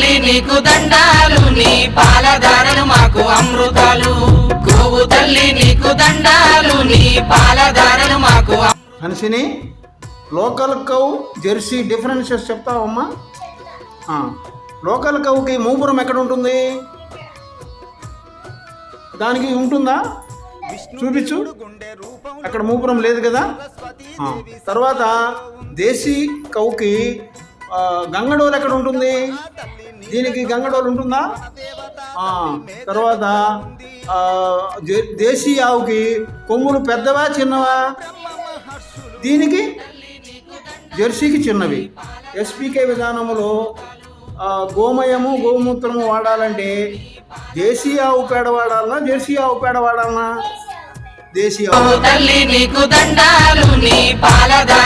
తల్లి నీకు దండాలు, నీ పాలధారలు మాకు అమృతాలు. గోవు తల్లి నీకు దండాలు, నీ పాలధారలు మాకు. Hansini, local cow jersey differences చెప్తావమ్మా? లోకల్ కౌకి మూపురం ఎక్కడ ఉంటుంది? దానికి ఉంటుందా? చూపించు. అక్కడ మూపురం లేదు కదా. తర్వాత దేశీ కౌకి గంగడోలు ఎక్కడ ఉంటుంది? దీనికి గంగడోలు ఉంటుందా? తర్వాత దేశీ ఆవుకి కొమ్ములు పెద్దవా చిన్నవా? దీనికి జెర్సీకి చిన్నవి. ఎస్పీకే విధానంలో గోమయము గోమూత్రము వాడాలంటే దేశీ ఆవు పేడ వాడాలన్నా జెర్సీ ఆవు పేడ వాడాలన్నా? దేశీ ఆవు. తల్లి నీకు దండాలు, నీ పాలధార